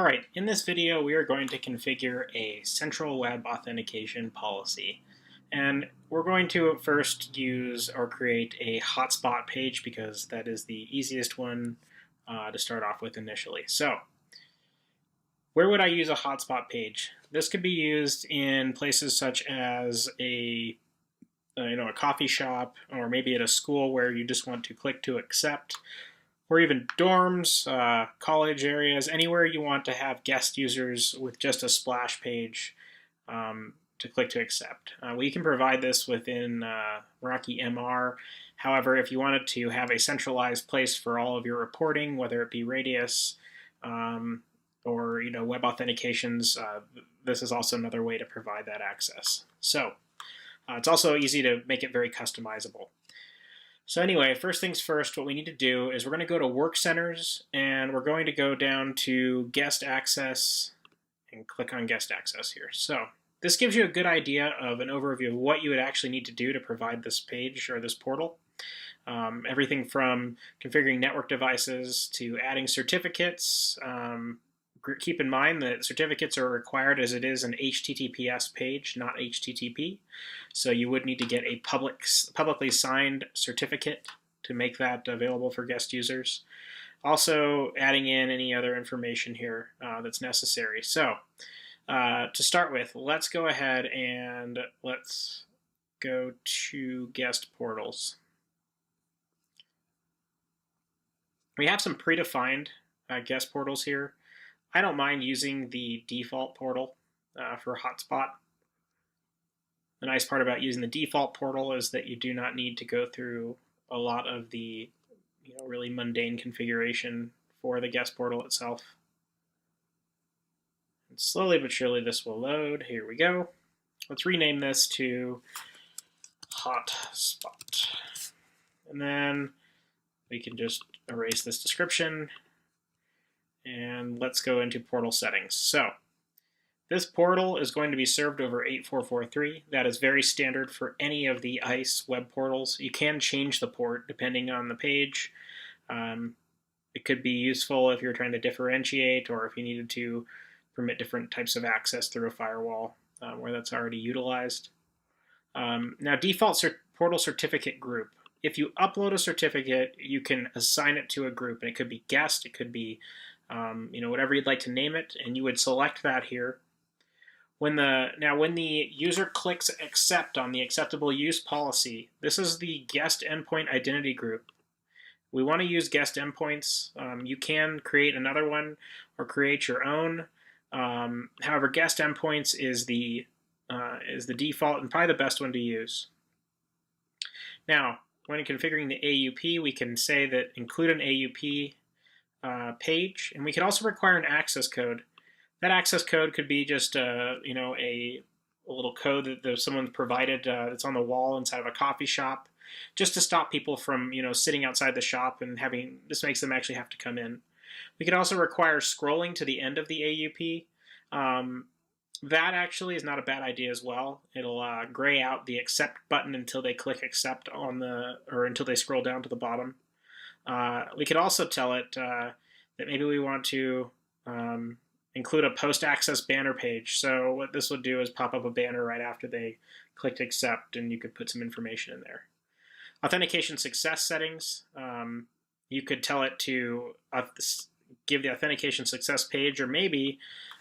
Alright, in this video we are going to configure a central web authentication policy. And we're going to first use or create a hotspot page because that is the easiest one to start off with initially. So, where would I use a hotspot page? This could be used in places such as a coffee shop, or maybe at a school where you just want to click to accept, or even dorms, college areas, anywhere you want to have guest users with just a splash page to click to accept. We can provide this within Meraki MR. However, if you wanted to have a centralized place for all of your reporting, whether it be Radius or web authentications, this is also another way to provide that access. So it's also easy to make it very customizable. So anyway, first things first, what we need to do is we're going to go to Work Centers, and we're going to go down to Guest Access and click on Guest Access here. So this gives you a good idea of an overview of what you would actually need to do to provide this page or this portal. Everything from configuring network devices to adding certificates. Keep in mind that certificates are required as it is an HTTPS page, not HTTP. So you would need to get a publicly signed certificate to make that available for guest users. Also adding in any other information here that's necessary. So to start with, let's go ahead and let's go to guest portals. We have some predefined guest portals here. I don't mind using the default portal for hotspot. The nice part about using the default portal is that you do not need to go through a lot of the really mundane configuration for the guest portal itself. And slowly but surely this will load. Here we go. Let's rename this to hotspot. And then we can just erase this description. And let's go into portal settings. So this portal is going to be served over 8443. That is very standard for any of the ICE web portals. You can change the port depending on the page. It could be useful if you're trying to differentiate, or if you needed to permit different types of access through a firewall where that's already utilized. Now, default portal certificate group. If you upload a certificate, you can assign it to a group, and it could be guest, it could be whatever you'd like to name it, and you would select that here. When the user clicks accept on the acceptable use policy, this is the guest endpoint identity group. We want to use guest endpoints. You can create another one or create your own. However, guest endpoints is the default and probably the best one to use. Now, when configuring the AUP, we can say that include an AUP page, and we can also require an access code. That access code could be just a little code that someone provided that's on the wall inside of a coffee shop, just to stop people from sitting outside the shop and having this makes them actually have to come in. We could also require scrolling to the end of the AUP. That actually is not a bad idea as well. It'll gray out the accept button until they click accept or until they scroll down to the bottom. We could also tell it that maybe we want to include a post-access banner page. So what this would do is pop up a banner right after they clicked accept, and you could put some information in there. Authentication success settings. You could tell it to give the authentication success page, or maybe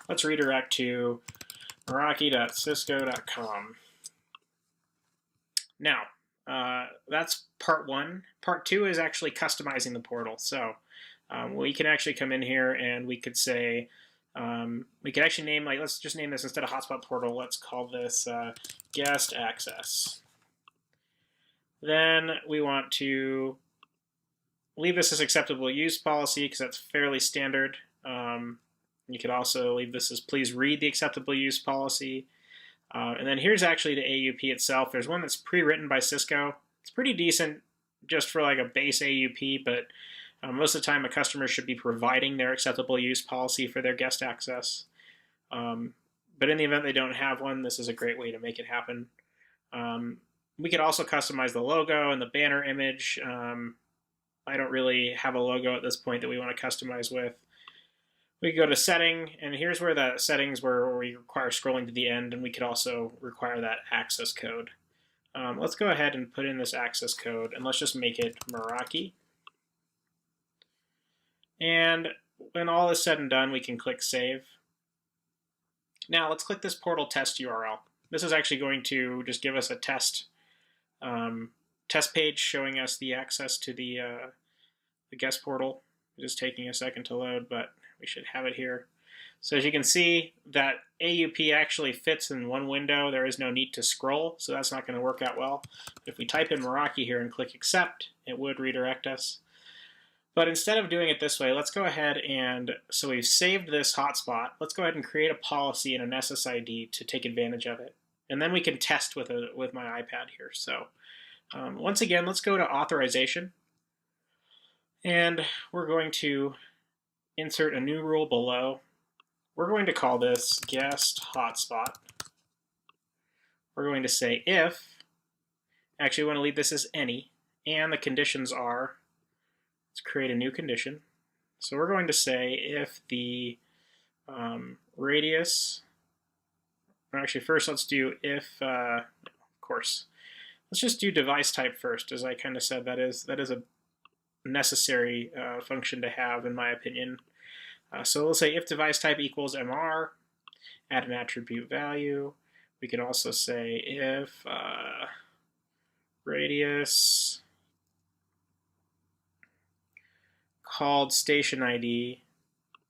let's redirect to meraki.cisco.com. Now, that's part one. Part two is actually customizing the portal. So we can actually come in here and we could say, we could actually name, let's just name this instead of hotspot portal, let's call this guest access. Then we want to leave this as acceptable use policy because that's fairly standard. You could also leave this as please read the acceptable use policy. And then here's actually the AUP itself. There's one that's pre-written by Cisco. It's pretty decent just for like a base AUP, but most of the time a customer should be providing their acceptable use policy for their guest access. But in the event they don't have one, this is a great way to make it happen. We could also customize the logo and the banner image. I don't really have a logo at this point that we want to customize with. We can go to setting, and here's where the settings where we require scrolling to the end, and we could also require that access code. Let's go ahead and put in this access code, and let's just make it Meraki. And when all is said and done, we can click Save. Now let's click this portal test URL. This is actually going to just give us a test page showing us the access to the guest portal. It's just taking a second to load, but we should have it here. So as you can see, that AUP actually fits in one window. There is no need to scroll, so that's not going to work out well. If we type in Meraki here and click Accept, it would redirect us. But instead of doing it this way, let's go ahead and, so we've saved this hotspot. Let's go ahead and create a policy and an SSID to take advantage of it. And then we can test with my iPad here. So once again, let's go to Authorization. And we're going to insert a new rule below. We're going to call this Guest Hotspot. We're going to say if, actually we want to leave this as any, and the conditions are, let's create a new condition. So we're going to say if the radius, or actually first let's do if, of course, let's just do device type first. As I kind of said, that is a necessary function to have in my opinion. So we'll say if device type equals MR, add an attribute value. We can also say if radius called station ID,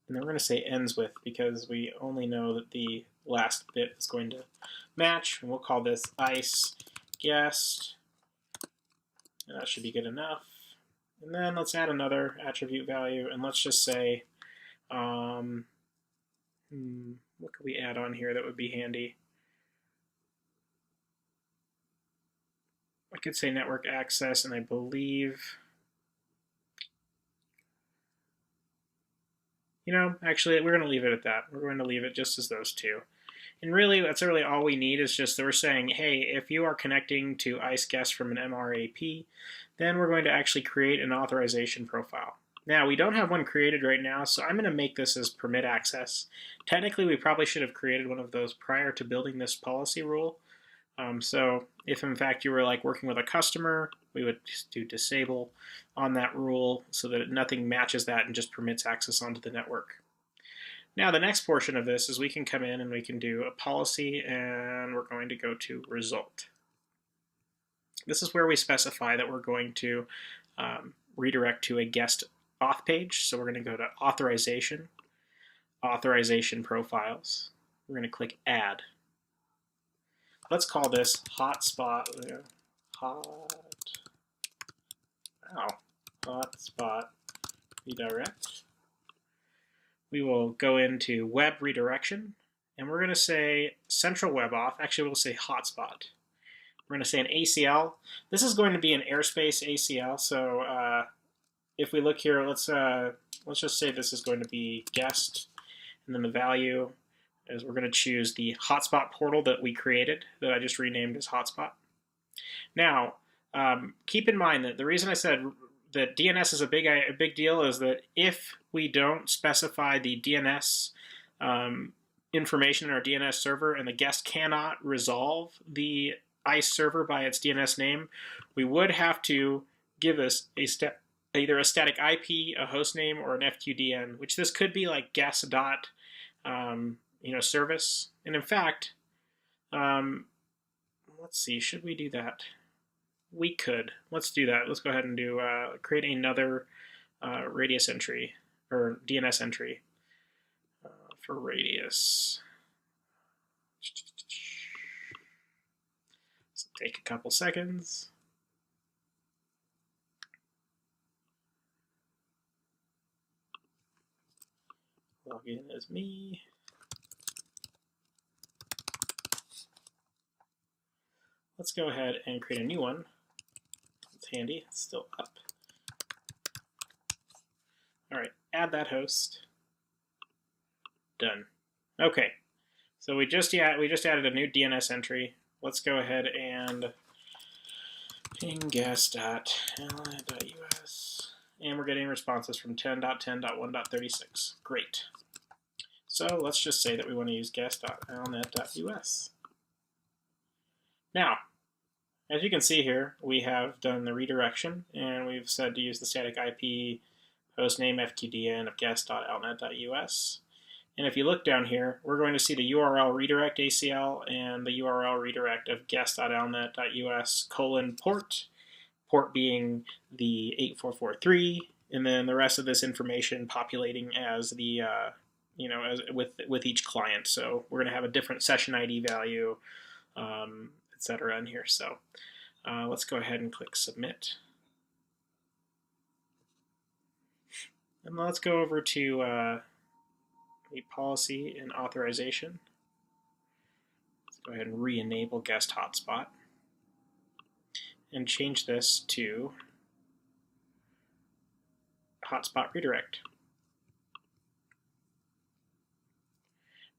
and then we're going to say ends with because we only know that the last bit is going to match, and we'll call this ICE guest. And that should be good enough. And then let's add another attribute value, and let's just say, what could we add on here that would be handy? I could say network access, and I believe, actually we're going to leave it at that. We're going to leave it just as those two. And really, that's really all we need is just that we're saying, hey, if you are connecting to ICE guest from an MRAP, then we're going to actually create an authorization profile. Now, we don't have one created right now, so I'm going to make this as permit access. Technically, we probably should have created one of those prior to building this policy rule. So if in fact you were like working with a customer, we would just do disable on that rule so that nothing matches that and just permits access onto the network. Now the next portion of this is we can come in and we can do a policy, and we're going to go to result. This is where we specify that we're going to redirect to a guest auth page. So we're going to go to authorization, authorization profiles. We're going to click add. Let's call this hotspot. Hotspot redirect. We will go into web redirection, and we're going to say central web auth. Actually, we'll say hotspot. We're going to say an ACL. This is going to be an airspace ACL. So if we look here, let's just say this is going to be guest, and then the value is we're going to choose the hotspot portal that we created that I just renamed as hotspot. Now, keep in mind that the reason I said that DNS is a big deal is that if we don't specify the DNS information in our DNS server and the guest cannot resolve the ICE server by its DNS name, we would have to give us either a static IP, a host name, or an FQDN, which this could be like guest dot service. And in fact, let's see, should we do that? We could. Let's do that. Let's go ahead and do create another radius entry or DNS entry for radius. This will take a couple seconds. Log in as me. Let's go ahead and create a new one. It's handy, it's still up. All right, add that host. Done. Okay, so we just added a new DNS entry. Let's go ahead and ping guest.li.us, and we're getting responses from 10.10.1.36. Great. So let's just say that we want to use guest.alnet.us. Now, as you can see here, we have done the redirection, and we've said to use the static IP hostname fqdn of guest.alnet.us. And if you look down here, we're going to see the URL redirect ACL and the URL redirect of guest.alnet.us : port being the 8443, and then the rest of this information populating as the as with each client. So we're going to have a different session ID value, etc. in here. So let's go ahead and click submit. And let's go over to the policy and authorization. Let's go ahead and re-enable Guest Hotspot and change this to Hotspot Redirect.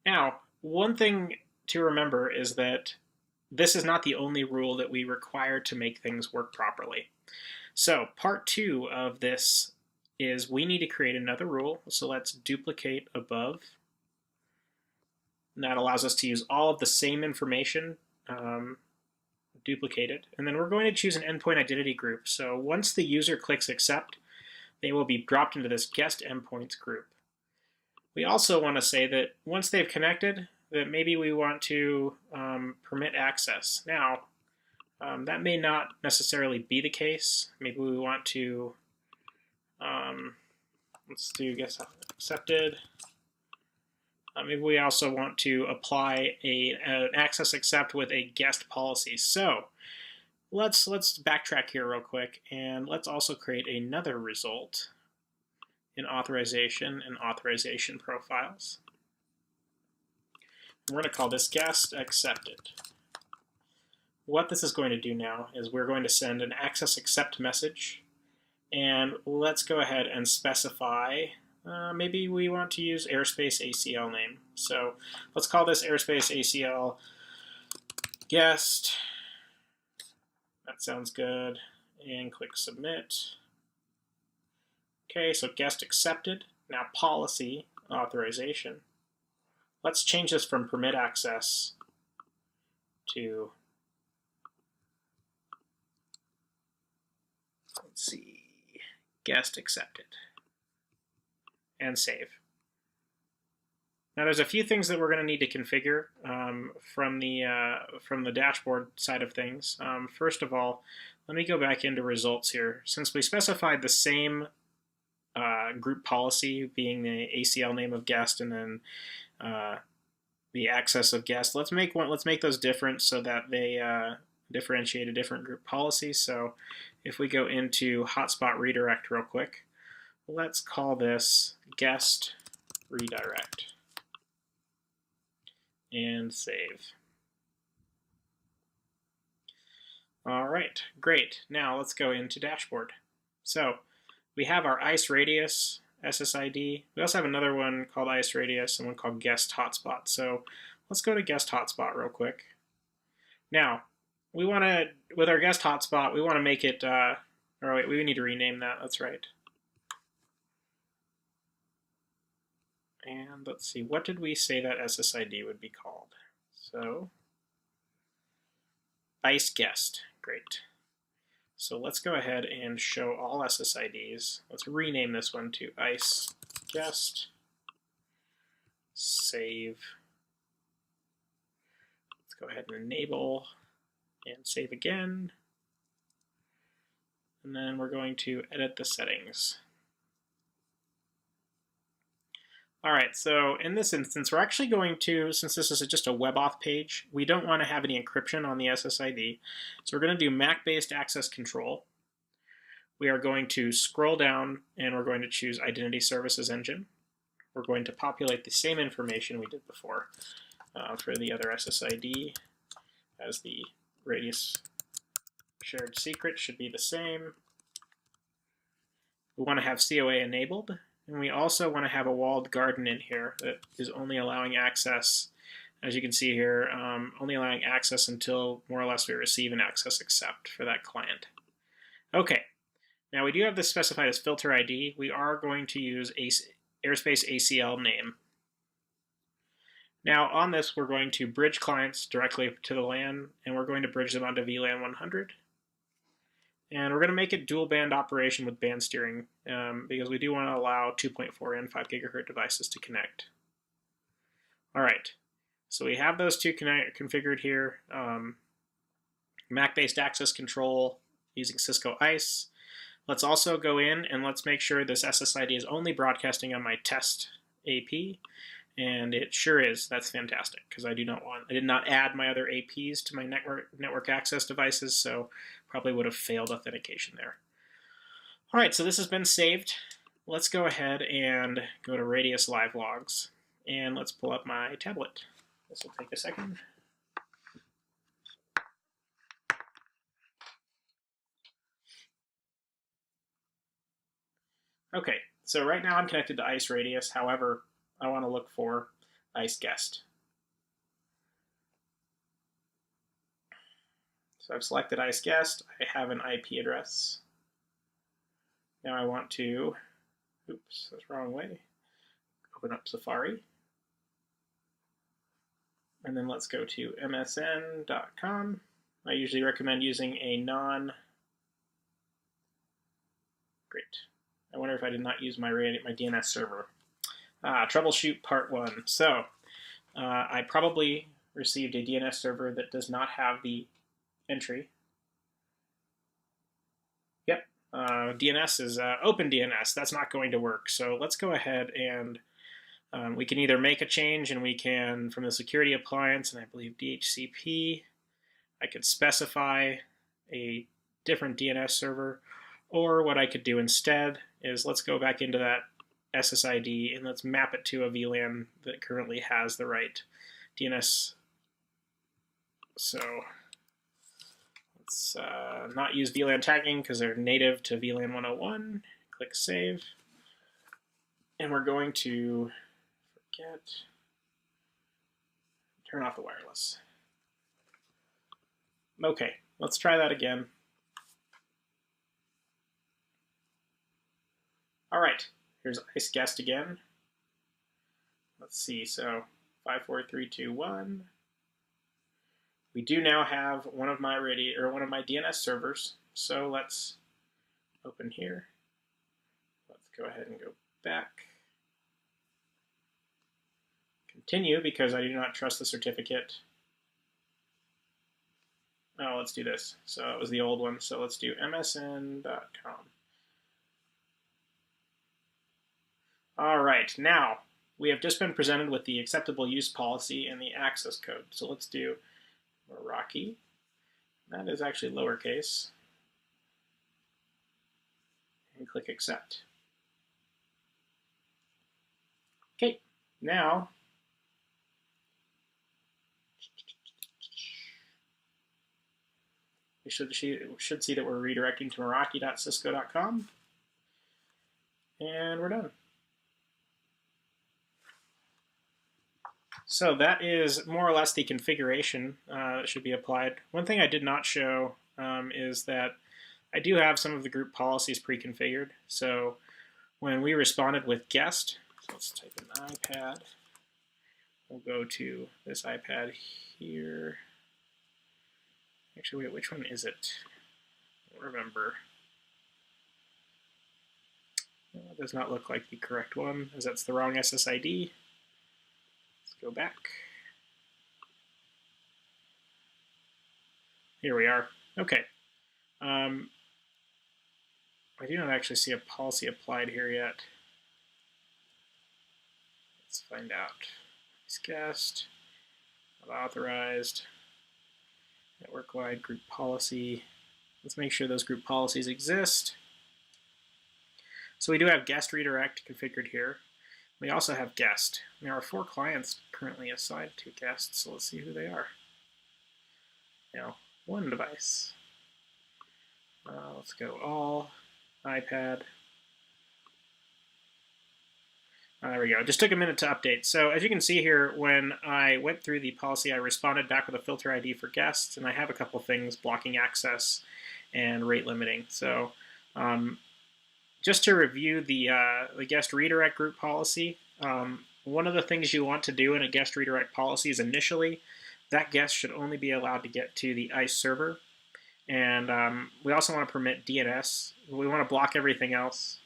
Now, one thing to remember is that this is not the only rule that we require to make things work properly. So part 2 of this is we need to create another rule. So let's duplicate above. And that allows us to use all of the same information duplicated. And then we're going to choose an endpoint identity group. So once the user clicks accept, they will be dropped into this guest endpoints group. We also want to say that once they've connected, that maybe we want to permit access. Now, that may not necessarily be the case. Maybe we want to, let's do guest accepted. Maybe we also want to apply an access accept with a guest policy. So let's backtrack here real quick, and let's also create another result in authorization and authorization profiles. We're going to call this guest accepted. What this is going to do now is we're going to send an access accept message, and let's go ahead and specify maybe we want to use airspace ACL name. So let's call this airspace ACL guest. That sounds good. And click submit. Okay, so guest accepted. Now policy authorization. Let's change this from permit access to, let's see, guest accepted, and save. Now there's a few things that we're going to need to configure from the dashboard side of things. First of all, let me go back into results here. Since we specified the same group policy being the ACL name of guest and then the access of guest, let's make those different so that they differentiate a different group policy. So if we go into hotspot redirect real quick, let's call this guest redirect and save. All right, great. Now let's go into dashboard. So we have our ICE radius SSID. We also have another one called ICE radius and one called Guest Hotspot. So let's go to Guest Hotspot real quick. Now, we want to, with our Guest Hotspot, we want to make it, or wait, we need to rename that, that's right. And let's see, what did we say that SSID would be called? So, ICE Guest, great. So let's go ahead and show all SSIDs. Let's rename this one to ICE Guest, save. Let's go ahead and enable and save again. And then we're going to edit the settings. All right, so in this instance, we're actually going to, since this is just a web auth page, we don't want to have any encryption on the SSID. So we're going to do MAC-based access control. We are going to scroll down and we're going to choose Identity Services Engine. We're going to populate the same information we did before for the other SSID, as the radius shared secret should be the same. We want to have COA enabled. And we also want to have a walled garden in here that is only allowing access, as you can see here, only allowing access until more or less we receive an access accept for that client. Okay, now we do have this specified as filter ID. We are going to use airspace ACL name. Now on this, we're going to bridge clients directly to the LAN, and we're going to bridge them onto VLAN 100. And we're going to make it dual band operation with band steering because we do want to allow 2.4 and 5 gigahertz devices to connect. All right, so we have those two configured here. MAC-based access control using Cisco ICE. Let's also go in and let's make sure this SSID is only broadcasting on my test AP. And it sure is. That's fantastic because I did not add my other APs to my network access devices, so probably would have failed authentication there. All right, so this has been saved. Let's go ahead and go to Radius Live Logs, and let's pull up my tablet. This will take a second. Okay, so right now I'm connected to ICE Radius. However, I want to look for ICE Guest. So I've selected ICE Guest. I have an IP address. Now I want to, oops, that's the wrong way. Open up Safari. And then let's go to msn.com. I usually recommend using a great. I wonder if I did not use my DNS server. Troubleshoot part 1. So I probably received a DNS server that does not have the entry. Yep, DNS is open DNS. That's not going to work. So let's go ahead and we can either make a change and we can, from the security appliance, and I believe DHCP, I could specify a different DNS server, or what I could do instead is let's go back into that SSID and let's map it to a VLAN that currently has the right DNS. So let's not use VLAN tagging because they're native to VLAN 101. Click Save. And we're going to turn off the wireless. Okay, let's try that again. All right, here's ICE Guest again. Let's see, so 5, 4, 3, 2, 1. We do now have one of my DNS servers. So let's open here. Let's go ahead and go back. Continue because I do not trust the certificate. Oh, let's do this. So it was the old one. So let's do msn.com. All right, now we have just been presented with the acceptable use policy and the access code. So let's do Meraki. That is actually lowercase. And click accept. Okay, now we should see that we're redirecting to meraki.cisco.com. And we're done. So that is more or less the configuration that should be applied. One thing I did not show is that I do have some of the group policies pre-configured. So when we responded with guest, so let's type in iPad. We'll go to this iPad here. Actually, wait, which one is it? I don't remember. It does not look like the correct one, as that's the wrong SSID. Let's go back. Here we are. Okay. I do not actually see a policy applied here yet. Let's find out. Guest, authorized, network-wide group policy. Let's make sure those group policies exist. So we do have guest redirect configured here. We also have guest. There are 4 clients currently assigned to guest, so let's see who they are. Now, 1 device. Let's go all, iPad. There we go. It just took a minute to update. So as you can see here, when I went through the policy, I responded back with a filter ID for guests, and I have a couple things, blocking access and rate limiting. So just to review the guest redirect group policy, one of the things you want to do in a guest redirect policy is initially that guest should only be allowed to get to the ICE server. And we also want to permit DNS. We want to block everything else.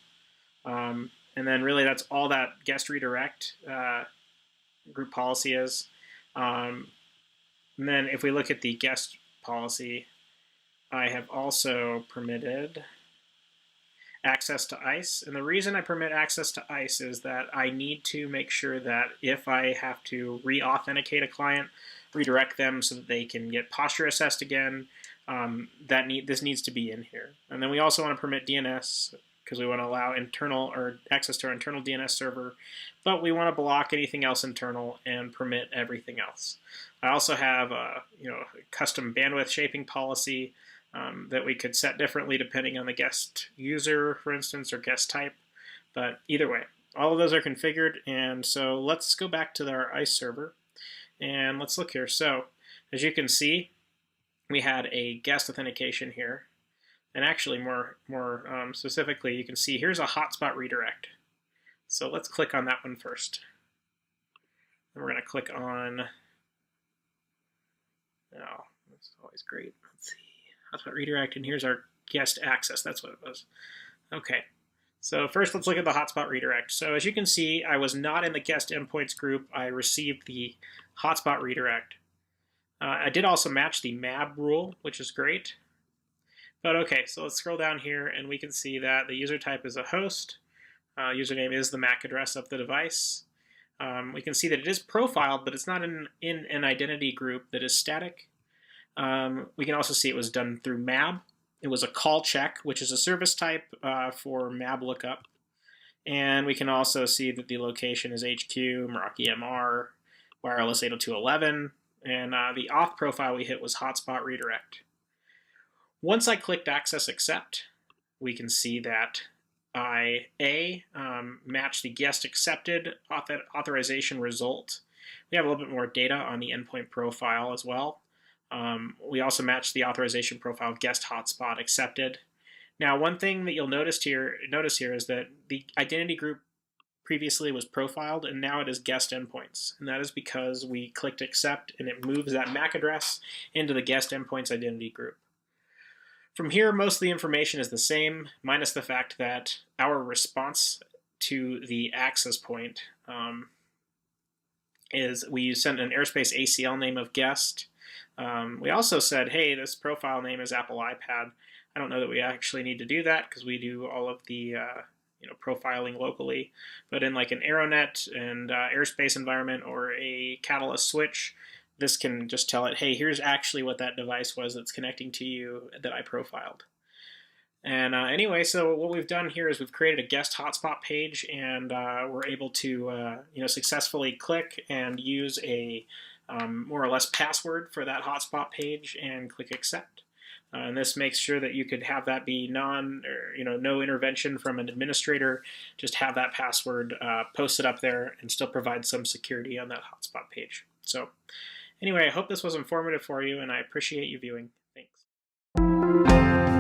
And then really that's all that guest redirect group policy is. And then if we look at the guest policy, I have also permitted access to ICE. And the reason I permit access to ICE is that I need to make sure that if I have to re-authenticate a client, redirect them so that they can get posture assessed again, this needs to be in here. And then we also want to permit DNS because we want to allow internal or access to our internal DNS server, but we want to block anything else internal and permit everything else. I also have a custom bandwidth shaping policy that we could set differently depending on the guest user, for instance, or guest type. But either way, all of those are configured. And so let's go back to our ICE server and let's look here. So as you can see, we had a guest authentication here. And actually more specifically, you can see here's a hotspot redirect. So let's click on that one first. And we're going to click on, oh, that's always great. Let's see, hotspot redirect, and here's our guest access. That's what it was. Okay, so first let's look at the hotspot redirect. So as you can see, I was not in the guest endpoints group. I received the hotspot redirect. I did also match the MAB rule, which is great. But okay, so let's scroll down here and we can see that the user type is a host. Username is the MAC address of the device. We can see that it is profiled, but it's not in an identity group that is static. We can also see it was done through MAB. It was a call check, which is a service type for MAB lookup. And we can also see that the location is HQ, Meraki MR, wireless 802.11, and the auth profile we hit was hotspot redirect. Once I clicked access accept, we can see that I matched the guest accepted authorization result. We have a little bit more data on the endpoint profile as well. We also matched the authorization profile guest hotspot accepted. Now, one thing that you'll notice here is that the identity group previously was profiled, and now it is guest endpoints. And that is because we clicked accept, and it moves that MAC address into the guest endpoints identity group. From here, most of the information is the same, minus the fact that our response to the access point is we sent an airspace ACL name of guest. We also said, hey, this profile name is Apple iPad. I don't know that we actually need to do that because we do all of the profiling locally. But in like an Aeronet and airspace environment or a Catalyst switch, this can just tell it, hey, here's actually what that device was that's connecting to you that I profiled. And anyway, so what we've done here is we've created a guest hotspot page, and we're able to successfully click and use a more or less password for that hotspot page and click accept. And this makes sure that you could have that be no intervention from an administrator. Just have that password posted up there and still provide some security on that hotspot page. So anyway, I hope this was informative for you, and I appreciate you viewing. Thanks.